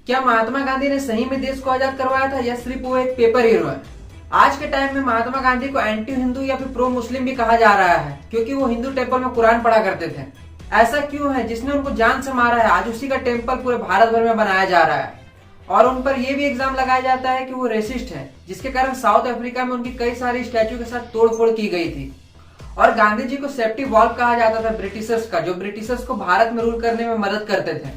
क्या महात्मा गांधी ने सही में देश को आजाद करवाया था या सिर्फ वो एक पेपर हीरो है? आज के टाइम में महात्मा गांधी को एंटी हिंदू या फिर प्रो मुस्लिम भी कहा जा रहा है, क्योंकि वो हिंदू टेम्पल में कुरान पढ़ा करते थे। ऐसा क्यों है? जिसने उनको जान से मारा है, आज उसी का टेम्पल पूरे भारत भर में बनाया जा रहा है। और उन पर यह भी इल्जाम लगाया जाता है कि वो रेसिस्ट है, जिसके कारण साउथ अफ्रीका में उनकी कई सारी स्टैचू के साथ तोड़फोड़ की गई थी। और गांधी जी को सेफ्टी वॉल्व कहा जाता था ब्रिटिशर्स का, जो ब्रिटिशर्स को भारत में रूल करने में मदद करते थे।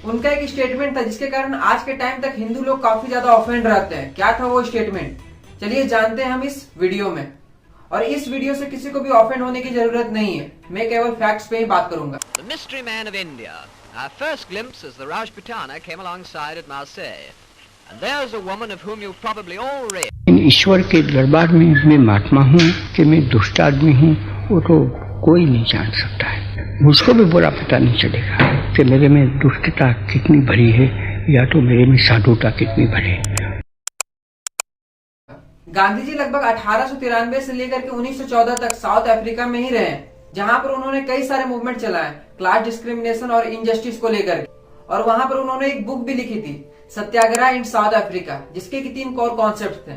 उनका एक स्टेटमेंट था जिसके कारण आज के टाइम तक हिंदू लोग काफी ज्यादा ऑफेंड रहते हैं। क्या था वो स्टेटमेंट? चलिए जानते हैं हम इस वीडियो में। और इस वीडियो से किसी को भी ऑफेंड होने की जरूरत नहीं है, मैं केवल फैक्ट्स पे ही बात करूंगा। The mystery man of India. Our first glimpse as the Rajputana came alongside at Marseille. And there's a woman of whom you've probably all read. इन ईश्वर के दरबार में मैं महात्मा हूँ कि मैं दुष्ट आदमी हूँ, वो तो कोई नहीं जान सकता है। मुझको भी बुरा पता नहीं चलेगा कि मेरे में दुष्टता कितनी भरी है या तो मेरे में साधुता कितनी भरी है। गांधी जी लगभग 1893 से लेकर के 1914 तक साउथ अफ्रीका में ही रहे, जहां पर उन्होंने कई सारे मूवमेंट चलाए क्लास डिस्क्रिमिनेशन और इनजस्टिस को लेकर। और वहां पर उन्होंने एक बुक भी लिखी थी, सत्याग्रह इन साउथ अफ्रीका, जिसके की 3 कोर कॉन्सेप्ट थे: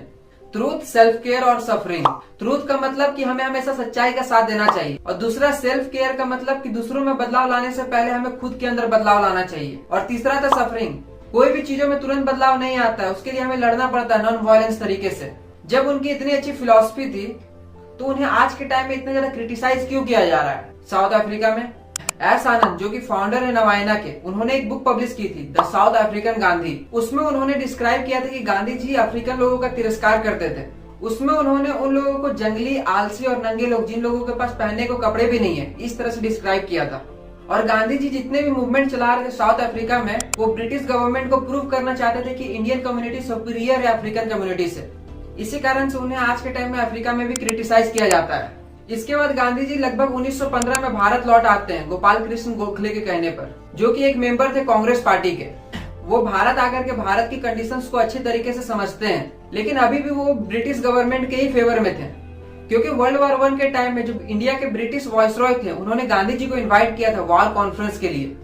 ट्रूथ, सेल्फ केयर और सफरिंग। ट्रूथ का मतलब कि हमें हमेशा सच्चाई का साथ देना चाहिए, और दूसरा सेल्फ केयर का मतलब कि दूसरों में बदलाव लाने से पहले हमें खुद के अंदर बदलाव लाना चाहिए। और तीसरा था सफरिंग। कोई भी चीजों में तुरंत बदलाव नहीं आता है, उसके लिए हमें लड़ना पड़ता है नॉन वायलेंस तरीके से। जब उनकी इतनी अच्छी फिलॉसफी थी तो उन्हें आज के टाइम में इतना ज्यादा क्रिटिसाइज क्यों किया जा रहा है? साउथ अफ्रीका में एस आनंद, जो कि फाउंडर है नवायना के, उन्होंने एक बुक पब्लिश की थी, द साउथ अफ्रीकन गांधी। उसमें उन्होंने डिस्क्राइब किया था कि गांधी जी अफ्रीकन लोगों का तिरस्कार करते थे। उसमें उन्होंने उन लोगों को जंगली, आलसी और नंगे लोग, जिन लोगों के पास पहनने को कपड़े भी नहीं है, इस तरह से डिस्क्राइब किया था। और गांधी जी जितने भी मूवमेंट चला रहे थे साउथ अफ्रीका में, वो ब्रिटिश गवर्नमेंट को प्रूव करना चाहते थे कि इंडियन कम्युनिटी सुपीरियर है अफ्रीकन कम्युनिटी से। इसी कारण से उन्हें आज के टाइम में अफ्रीका में भी क्रिटिसाइज किया जाता है। इसके बाद गांधी जी लगभग 1915 में भारत लौट आते हैं गोपाल कृष्ण गोखले के कहने पर, जो कि एक मेंबर थे कांग्रेस पार्टी के। वो भारत आकर के भारत की कंडीशंस को अच्छे तरीके से समझते हैं, लेकिन अभी भी वो ब्रिटिश गवर्नमेंट के ही फेवर में थे, क्योंकि वर्ल्ड वॉर 1 के टाइम में जो इंडिया के ब्रिटिश वायसरॉय थे, उन्होंने गांधी जी को इन्वाइट किया था वॉर कॉन्फ्रेंस के लिए,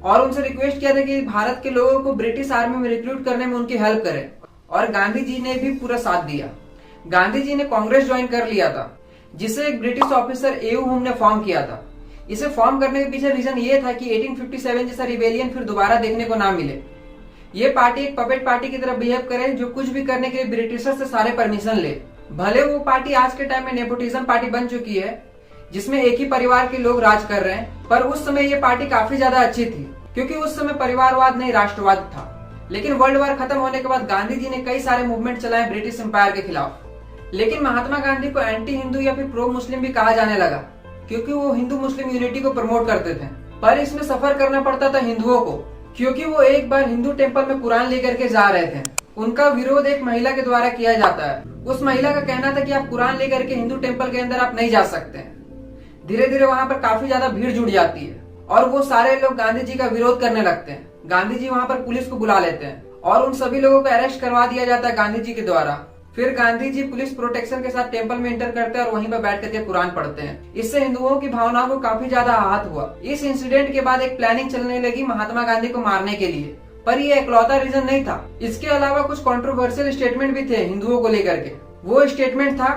और उनसे रिक्वेस्ट किया था कि भारत के लोगों को ब्रिटिश आर्मी में रिक्रूट करने में उनकी हेल्प करें। और गांधी जी ने भी पूरा साथ दिया। गांधी जी ने कांग्रेस ज्वाइन कर लिया था, जिसे एक ब्रिटिश ऑफिसर एयू हुम ने फॉर्म किया था। इसे फॉर्म करने के पीछे रीजन ये था कि 1857 जैसा रिबेलियन फिर दोबारा देखने को ना मिले। ये पार्टी एक पपेट पार्टी की तरह बिहेव करे, जो कुछ भी करने के लिए ब्रिटिशर से सारे परमिशन ले। भले वो पार्टी आज के टाइम में नेपोटिज्म पार्टी बन चुकी है, जिसमें एक ही परिवार के लोग राज कर रहे हैं, पर उस समय ये पार्टी काफी ज्यादा अच्छी थी, क्योंकि उस समय परिवारवाद नहीं राष्ट्रवाद था। लेकिन वर्ल्ड वॉर खत्म होने के बाद गांधी जी ने कई सारे मूवमेंट चलाए ब्रिटिश एम्पायर के खिलाफ। लेकिन महात्मा गांधी को एंटी हिंदू या फिर प्रो मुस्लिम भी कहा जाने लगा, क्योंकि वो हिंदू मुस्लिम यूनिटी को प्रमोट करते थे। पर इसमें सफर करना पड़ता था हिंदुओं को, क्योंकि वो एक बार हिंदू टेम्पल में कुरान लेकर के जा रहे थे। उनका विरोध एक महिला के द्वारा किया जाता है। उस महिला का कहना था कि आप कुरान लेकर के हिंदू टेम्पल के अंदर आप नहीं जा सकते। धीरे धीरे वहां पर काफी ज्यादा भीड़ जुड़ जाती है, और वो सारे लोग गांधी जी का विरोध करने लगते हैं। गांधी जी वहां पर पुलिस को बुला लेते हैं, और उन सभी लोगों को अरेस्ट करवा दिया जाता है गांधी जी के द्वारा। फिर गांधी जी पुलिस प्रोटेक्शन के साथ टेम्पल में एंटर करते हैं और वहीं पर बैठ करके कुरान पढ़ते हैं। इससे हिंदुओं की भावनाओं को काफी ज्यादा आहत हुआ। इस इंसिडेंट के बाद एक प्लानिंग चलने लगी महात्मा गांधी को मारने के लिए, पर ये इकलौता रीजन नहीं था। इसके अलावा कुछ कंट्रोवर्शियल स्टेटमेंट भी थे हिंदुओं को लेकर के। वो स्टेटमेंट था,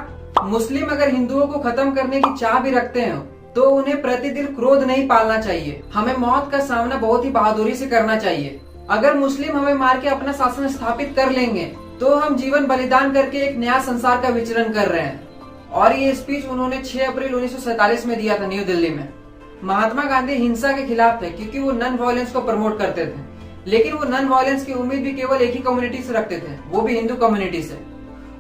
मुस्लिम अगर हिंदुओं को खत्म करने की चाह भी रखते हैं तो उन्हें प्रतिदिन क्रोध नहीं पालना चाहिए। हमें मौत का सामना बहुत ही बहादुरी से करना चाहिए। अगर मुस्लिम हमें मार के अपना शासन स्थापित कर लेंगे तो हम जीवन बलिदान करके एक नया संसार का विचरण कर रहे हैं। और ये स्पीच उन्होंने 6 अप्रैल 1947 में दिया था न्यू दिल्ली में। महात्मा गांधी हिंसा के खिलाफ थे, क्योंकि वो नॉन वायलेंस को प्रमोट करते थे। लेकिन वो नॉन वायलेंस की उम्मीद भी केवल एक ही कम्युनिटी से रखते थे, वो भी हिंदू कम्युनिटी से।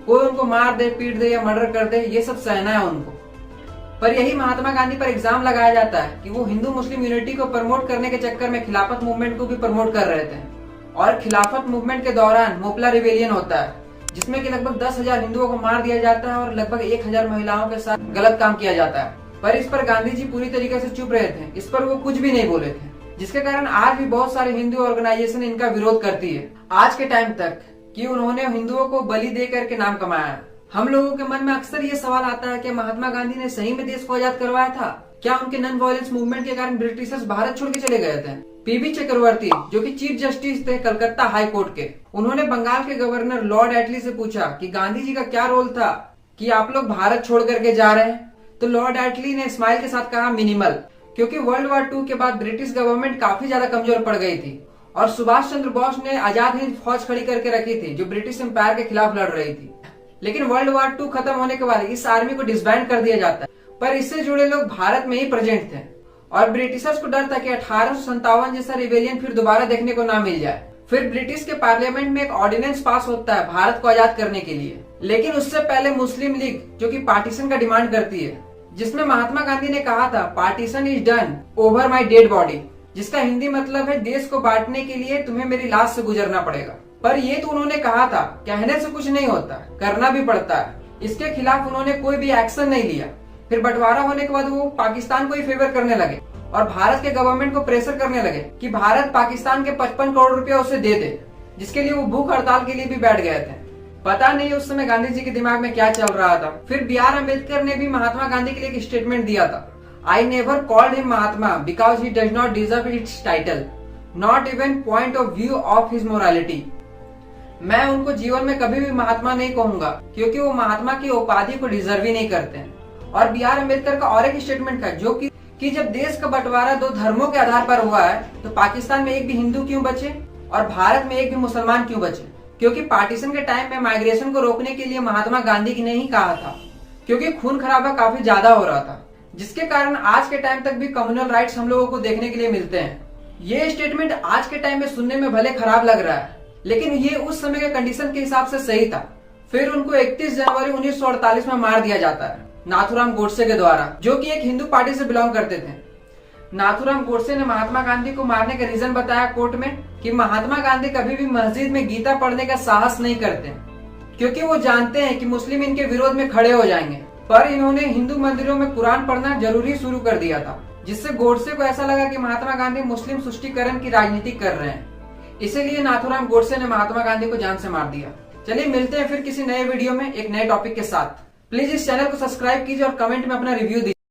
कोई उनको मार दे, पीट दे या मर्डर कर दे, ये सब सहना है उनको। पर यही महात्मा गांधी पर इल्जाम लगाया जाता है कि वो हिंदू मुस्लिम यूनिटी को प्रमोट करने के चक्कर में खिलाफत मूवमेंट को भी प्रमोट कर रहे थे। और खिलाफत मूवमेंट के दौरान मोपला रिबेलियन होता है, जिसमें कि लगभग 10,000 हिंदुओं को मार दिया जाता है और लगभग 1,000 महिलाओं के साथ गलत काम किया जाता है। पर इस पर गांधी जी पूरी तरीके से चुप रहे थे, इस पर वो कुछ भी नहीं बोले थे, जिसके कारण आज भी बहुत सारे हिंदू ऑर्गेनाइजेशन इनका विरोध करती है आज के टाइम तक, कि उन्होंने हिंदुओं को बलि दे करके नाम कमाया। हम लोगों के मन में अक्सर ये सवाल आता है कि महात्मा गांधी ने सही में देश को आजाद करवाया था? क्या उनके नॉन वायलेंस मूवमेंट के कारण ब्रिटिशर्स भारत छोड़ के चले गए थे? पीबी चक्रवर्ती, जो कि चीफ जस्टिस थे कलकत्ता हाई कोर्ट के, उन्होंने बंगाल के गवर्नर लॉर्ड एटली से पूछा कि गांधी जी का क्या रोल था कि आप लोग भारत छोड़ करके जा रहे हैं। तो लॉर्ड एटली ने स्माइल के साथ कहा मिनिमल, क्योंकि वर्ल्ड वॉर 2 के बाद ब्रिटिश गवर्नमेंट काफी ज्यादा कमजोर पड़ गई थी और सुभाष चंद्र बोस ने आजाद हिंद फौज खड़ी करके रखी थी जो ब्रिटिश एम्पायर के खिलाफ लड़ रही थी। लेकिन वर्ल्ड वॉर 2 खत्म होने के बाद इस आर्मी को डिसबैंड कर दिया जाता है, पर इससे जुड़े लोग भारत में ही प्रेजेंट थे और ब्रिटिशर्स को डर था कि 1857 जैसा रिवेलियन फिर दोबारा देखने को ना मिल जाए। फिर ब्रिटिश के पार्लियामेंट में एक ऑर्डिनेंस पास होता है भारत को आजाद करने के लिए, लेकिन उससे पहले मुस्लिम लीग जो कि पार्टीशन का डिमांड करती है, जिसमें महात्मा गांधी ने कहा था partition is done over my dead body, जिसका हिंदी मतलब है देश को बांटने के लिए तुम्हें मेरी लाश से गुजरना पड़ेगा। पर ये तो उन्होंने कहा था, कहने से कुछ नहीं होता, करना भी पड़ता है। इसके खिलाफ उन्होंने कोई भी एक्शन नहीं लिया। फिर बंटवारा होने के बाद वो पाकिस्तान को ही फेवर करने लगे और भारत के गवर्नमेंट को प्रेशर करने लगे कि भारत पाकिस्तान के 55 करोड़ रुपया उसे दे दे, जिसके लिए वो भूख हड़ताल के लिए भी बैठ गए थे। पता नहीं उस समय गांधी जी के दिमाग में क्या चल रहा था। फिर B.R. अम्बेडकर ने भी महात्मा गांधी के लिए एक स्टेटमेंट दिया था, I never called him Mahatma because he does not deserve it's title, not even point of view of his morality. मैं उनको जीवन में कभी भी महात्मा नहीं कहूंगा क्योंकि वो महात्मा की उपाधि को डिजर्व ही नहीं करते हैं। और B.R. अम्बेडकर का और एक स्टेटमेंट था जो कि जब देश का बंटवारा 2 धर्मों के आधार पर हुआ है तो पाकिस्तान में एक भी हिंदू क्यों बचे और भारत में एक भी मुसलमान क्यों बचे, क्योंकि पार्टीशन के टाइम में माइग्रेशन को रोकने के लिए महात्मा गांधी ने ही कहा था, क्योंकि खून खराबा काफी ज्यादा हो रहा था, जिसके कारण आज के टाइम तक भी कम्युनल राइट्स हम लोगों को देखने के लिए मिलते हैं। ये स्टेटमेंट आज के टाइम में सुनने में भले खराब लग रहा है, लेकिन ये उस समय के कंडीशन के हिसाब से सही था। फिर उनको 31 जनवरी 1948 में मार दिया जाता है नाथूराम गोडसे के द्वारा, जो कि एक हिंदू पार्टी से बिलोंग करते थे। नाथूराम गोडसे ने महात्मा गांधी को मारने का रीजन बताया कोर्ट में कि महात्मा गांधी कभी भी मस्जिद में गीता पढ़ने का साहस नहीं करते, क्योंकि वो जानते हैं कि मुस्लिम इनके विरोध में खड़े हो जाएंगे। पर इन्होंने हिंदू मंदिरों में कुरान पढ़ना जरूरी शुरू कर दिया था, जिससे गोडसे को ऐसा लगा कि महात्मा गांधी मुस्लिम तुष्टीकरण की राजनीति कर रहे हैं। इसीलिए नाथूराम गोडसे ने महात्मा गांधी को जान से मार दिया। चलिए मिलते हैं फिर किसी नए वीडियो में एक नए टॉपिक के साथ। प्लीज इस चैनल को सब्सक्राइब कीजिए और कमेंट में अपना रिव्यू दीजिए।